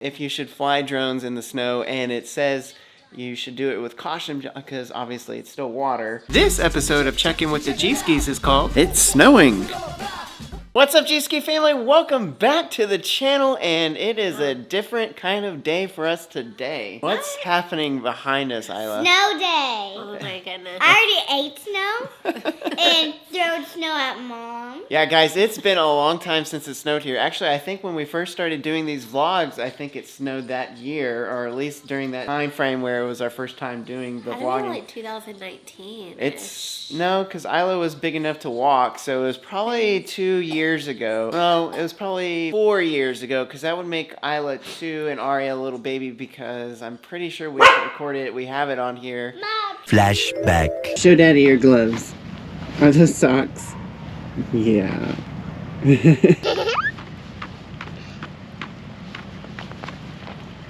if you should fly drones in the snow, and it says you should do it with caution because obviously it's still water. This episode of Checking with the Gskis is called It's Snowing. What's up, Gski family? Welcome back to the channel, and it is a different kind of day for us today. What's happening behind us, Isla? Snow day. Oh my goodness. I already ate snow and threw snow at Mom. Yeah, guys, it's been a long time since it snowed here. Actually, I think when we first started doing these vlogs, I think it snowed that year, or at least during that time frame where it was our first time doing the vlogging. Like 2019. No, because Isla was big enough to walk, so it was probably 2 years ago. No, it was probably 4 years ago, because that would make Isla 2 and Aria a little baby, because I'm pretty sure we recorded it. We have it on here. Mom. Flashback. Show Daddy your gloves. Are those socks? Yeah.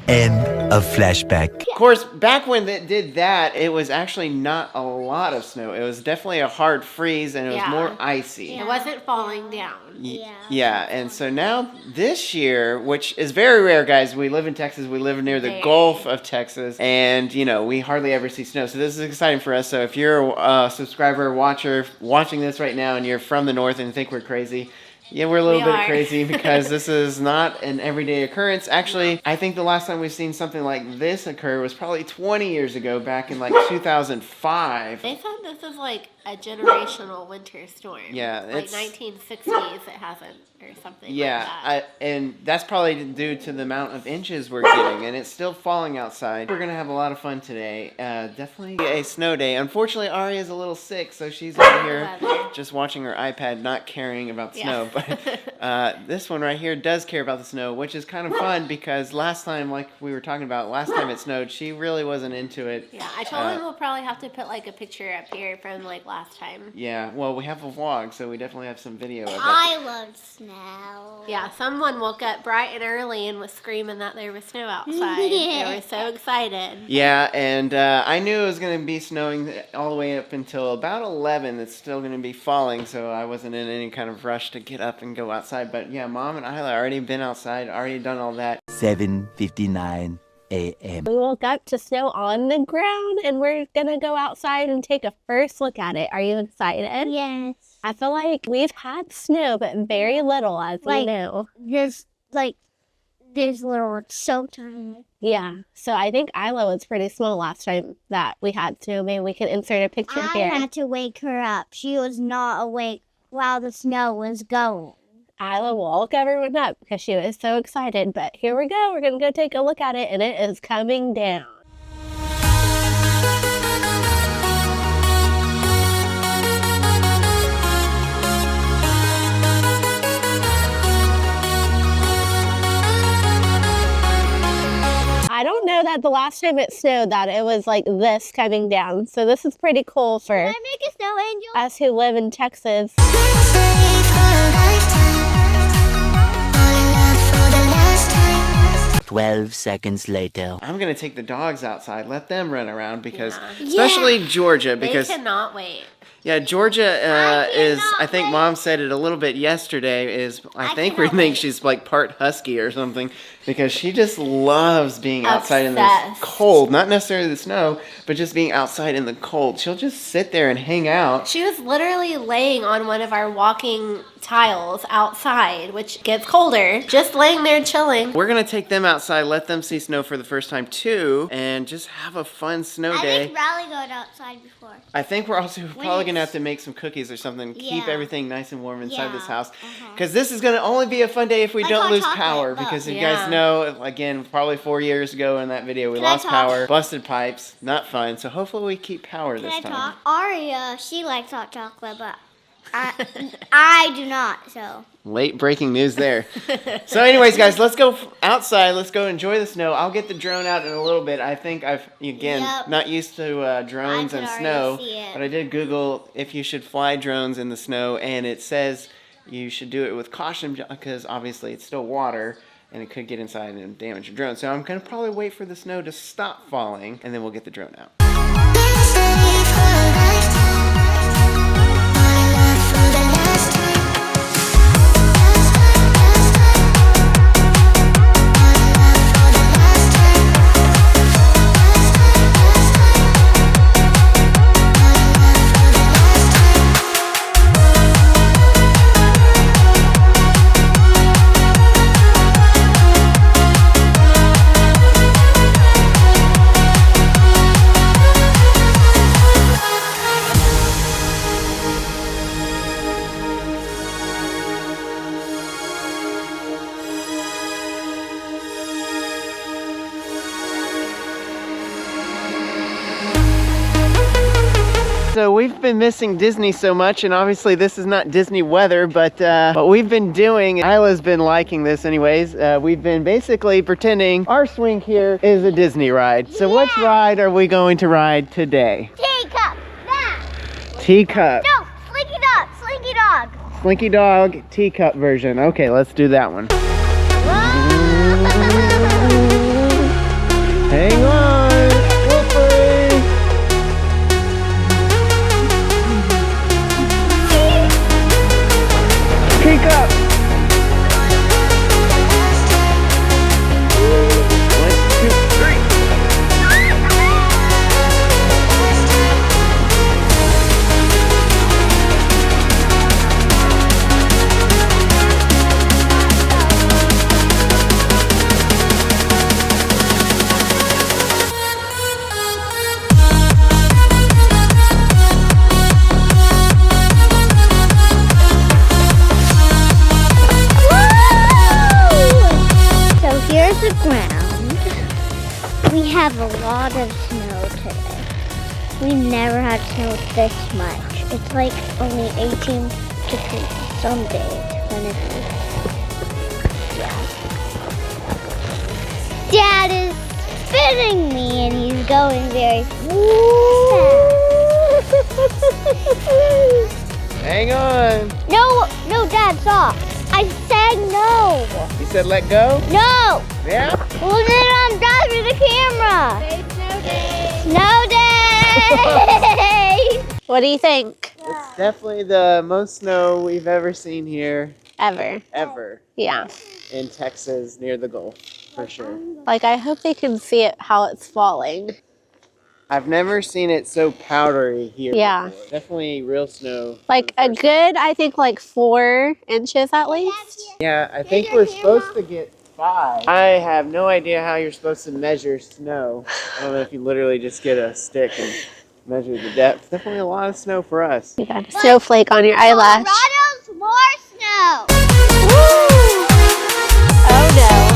End of flashback. Of course, back when it did that, it was actually not a lot of snow. It was definitely a hard freeze, and it was more icy. It wasn't falling down. Yeah, and so now this year, which is very rare, guys. We live in Texas. We live near the Gulf of Texas, and you know we hardly ever see snow. So this is exciting for us. So if you're a subscriber, watcher, watching this right now, and you're from the north and think we're crazy. Yeah, we're a little bit crazy because this is not an everyday occurrence. Actually, I think the last time we've seen something like this occur was probably 20 years ago, back in like 2005. They thought this was like a generational winter storm. Yeah, like 1960s. It hasn't, or something. Yeah, like that. And that's probably due to the amount of inches we're getting, and it's still falling outside. We're gonna have a lot of fun today. Definitely a snow day. Unfortunately, Aria's a little sick, so she's over here just watching her iPad, not caring about the snow. But this one right here does care about the snow, which is kind of fun because last time, like we were talking about, last time it snowed, she really wasn't into it. Yeah, I told him we'll probably have to put like a picture up here from like last time. Yeah, well, we have a vlog, so we definitely have some video of it. I love snow. Yeah, someone woke up bright and early and was screaming that there was snow outside. They were so excited. Yeah, and I knew it was going to be snowing all the way up until about 11. It's still going to be falling, so I wasn't in any kind of rush to get up and go outside. But yeah, Mom and Isla already been outside, already done all that. 7:59 a.m. We woke up to snow on the ground, and we're gonna go outside and take a first look at it. Are you excited? Yes. I feel like we've had snow, but very little, as we know. Just like this little so tiny. Yeah, so I think Isla was pretty small last time that we had snow. Maybe we can insert a picture here. I had to wake her up. She was not awake while the snow was going. Isla woke everyone up because she was so excited. But here we go. We're going to go take a look at it, and it is coming down. I don't know that the last time it snowed that it was like this coming down. So this is pretty cool for Can I make a snow angel? us who live in Texas. 12 seconds later. I'm going to take the dogs outside, let them run around because, especially Georgia, because they cannot wait. Yeah, Georgia is, I think Mom said it a little bit yesterday, is I think we think she's like part husky or something because she just loves being outside in the cold. Not necessarily the snow, but just being outside in the cold. She'll just sit there and hang out. She was literally laying on one of our walking tiles outside, which gets colder, just laying there chilling. We're going to take them outside, let them see snow for the first time too, and just have a fun snow day. I think Riley got outside before. I think we're also probably going to have to make some cookies or something, keep everything nice and warm inside this house. Because this is going to only be a fun day if we don't lose power. Because you guys know, again, probably 4 years ago in that video, we lost power, busted pipes, not fun. So hopefully we keep power this time. Aria, she likes hot chocolate, but I do not, so. Late breaking news there. So anyways, guys, let's go outside. Let's go enjoy the snow. I'll get the drone out in a little bit. I think I've, again, not used to drones and snow, but I did Google if you should fly drones in the snow, and it says you should do it with caution because obviously it's still water, and it could get inside and damage your drone. So I'm going to probably wait for the snow to stop falling, and then we'll get the drone out. So we've been missing Disney so much, and obviously this is not Disney weather, but what we've been doing, Isla's been liking this anyways, we've been basically pretending our swing here is a Disney ride. So which ride are we going to ride today? Teacup. That. Teacup. No, Slinky Dog. Slinky Dog. Slinky Dog teacup version. Okay, let's do that one. Hang on. Slippery. Teacup. 1, 2, 3. So here's the ground. We have a lot of snow today. We never had snow this much. It's like only 18 degrees some days when it's Dad is spinning me and he's going very fast. Hang on. No, Dad, stop. I said no. You said let go? No. Yeah? Well, then I'm driving the camera. Snow day. What do you think? It's definitely the most snow we've ever seen here, Ever. Yeah. in Texas near the Gulf, for sure. Like, I hope they can see it how it's falling. I've never seen it so powdery here Yeah. before. Definitely real snow. Like a good, I think, like 4 inches at least. Yeah, I think we're supposed to get 5. I have no idea how you're supposed to measure snow. I don't know if you literally just get a stick and measure the depth. Definitely a lot of snow for us. You got a snowflake on your eyelash. Colorado's more snow. Oh no.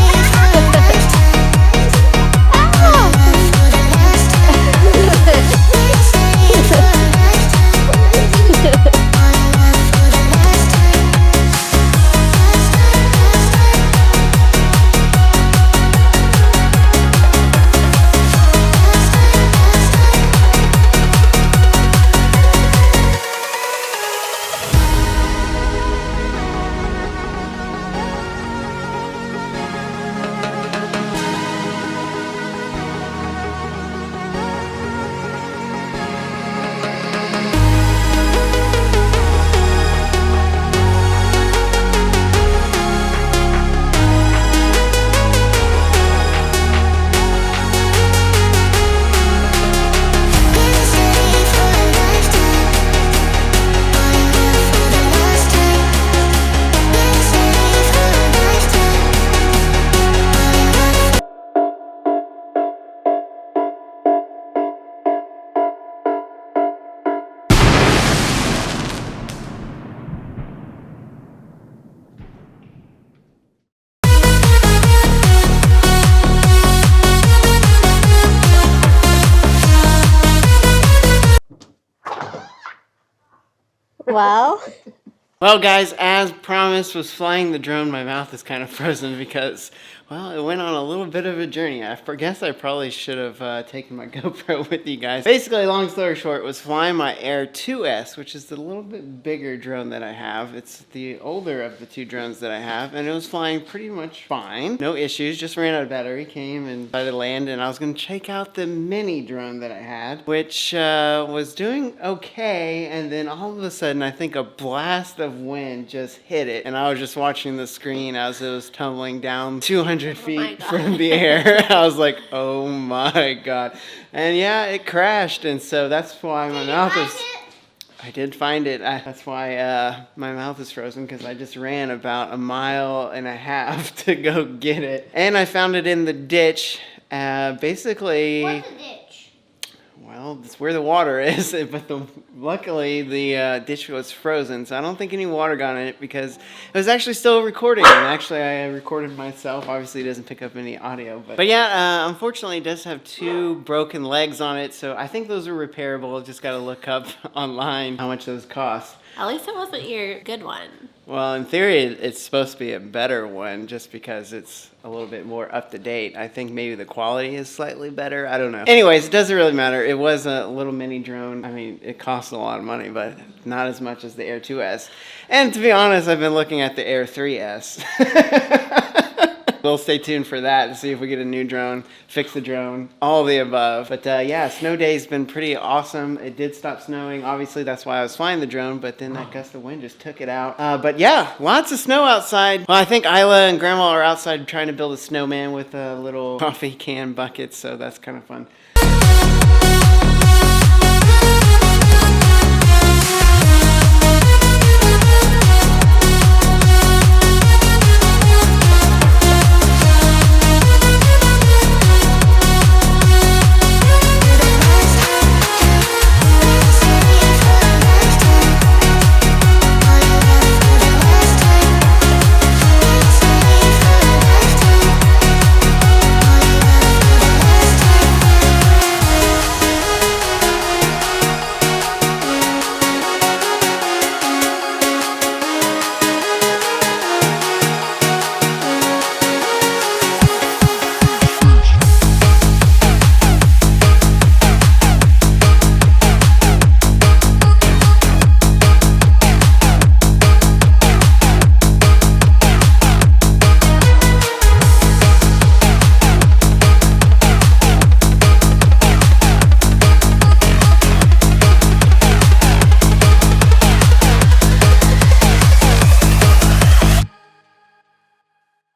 Well, guys, as promised, was flying the drone. My mouth is kind of frozen because, well, it went on a little bit of a journey. I guess I probably should have taken my GoPro with you guys. Basically, long story short, was flying my Air 2S, which is the little bit bigger drone that I have. It's the older of the 2 drones that I have, and it was flying pretty much fine. No issues, just ran out of battery, came and decided to land, and I was going to check out the mini drone that I had, which was doing okay, and then all of a sudden, I think a blast of wind just hit it, and I was just watching the screen as it was tumbling down 200 feet from the air. I was like, oh my god. And yeah, it crashed, and so that's why my mouth is... I did find it. That's why my mouth is frozen, because I just ran about 1.5 miles to go get it. And I found it in the ditch. Basically... What's a ditch? Wow. Well, it's where the water is, but luckily the ditch was frozen, so I don't think any water got in it because it was actually still recording. And actually, I recorded myself. Obviously, it doesn't pick up any audio, but yeah, unfortunately, it does have 2 broken legs on it, so I think those are repairable. Just got to look up online how much those cost. At least it wasn't your good one. Well, in theory, it's supposed to be a better one just because it's a little bit more up to date. I think maybe the quality is slightly better. I don't know. Anyways, it doesn't really matter. It was a little mini drone. I mean, it costs a lot of money, but not as much as the Air 2S. And to be honest, I've been looking at the Air 3S. We'll stay tuned for that to see if we get a new drone, fix the drone, all of the above. But yeah, snow day's been pretty awesome. It did stop snowing. Obviously, that's why I was flying the drone, but then that gust of wind just took it out. But yeah, lots of snow outside. Well, I think Isla and Grandma are outside trying to build a snowman with little coffee can buckets, so that's kind of fun.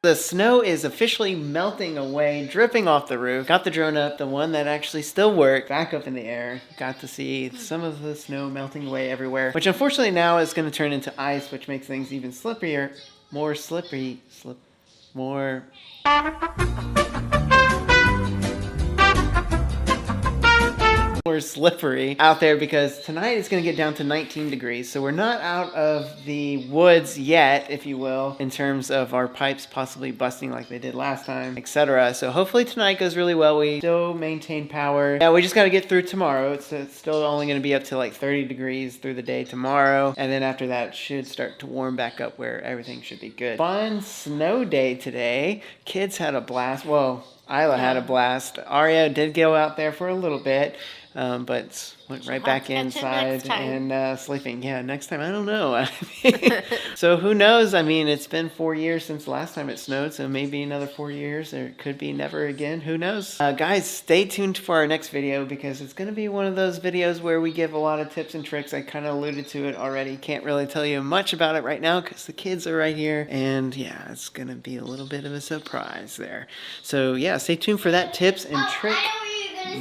The snow is officially melting away, dripping off the roof. Got the drone up, the one that actually still worked, back up in the air. Got to see some of the snow melting away everywhere, which unfortunately now is going to turn into ice, which makes things even slipperier. More slippery, more... more slippery out there because tonight it's going to get down to 19 degrees. So we're not out of the woods yet, if you will, in terms of our pipes possibly busting like they did last time, etc. So hopefully tonight goes really well. We still maintain power. Yeah, we just got to get through tomorrow. It's still only going to be up to like 30 degrees through the day tomorrow. And then after that, it should start to warm back up where everything should be good. Fun snow day today. Kids had a blast. Well, Isla had a blast. Aria did go out there for a little bit. But went right back inside and sleeping. Yeah, next time, I don't know. So who knows? I mean, it's been 4 years since the last time it snowed, so maybe another 4 years, or it could be never again. Who knows? Guys, stay tuned for our next video because it's going to be one of those videos where we give a lot of tips and tricks. I kind of alluded to it already. Can't really tell you much about it right now because the kids are right here. And yeah, it's going to be a little bit of a surprise there. So yeah, stay tuned for that tips and trick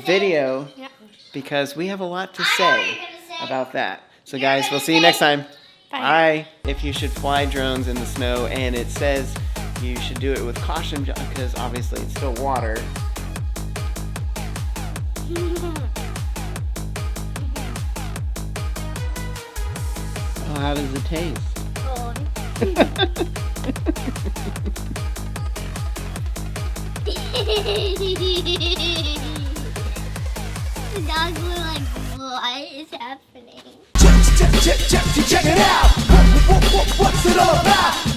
video. Yep. Because we have a lot to say about that. So guys, we'll see you next time. Bye. If you should fly drones in the snow and it says you should do it with caution because obviously it's still water. Oh, how does it taste? The dogs were like, what is happening? Check it out! What's it all about?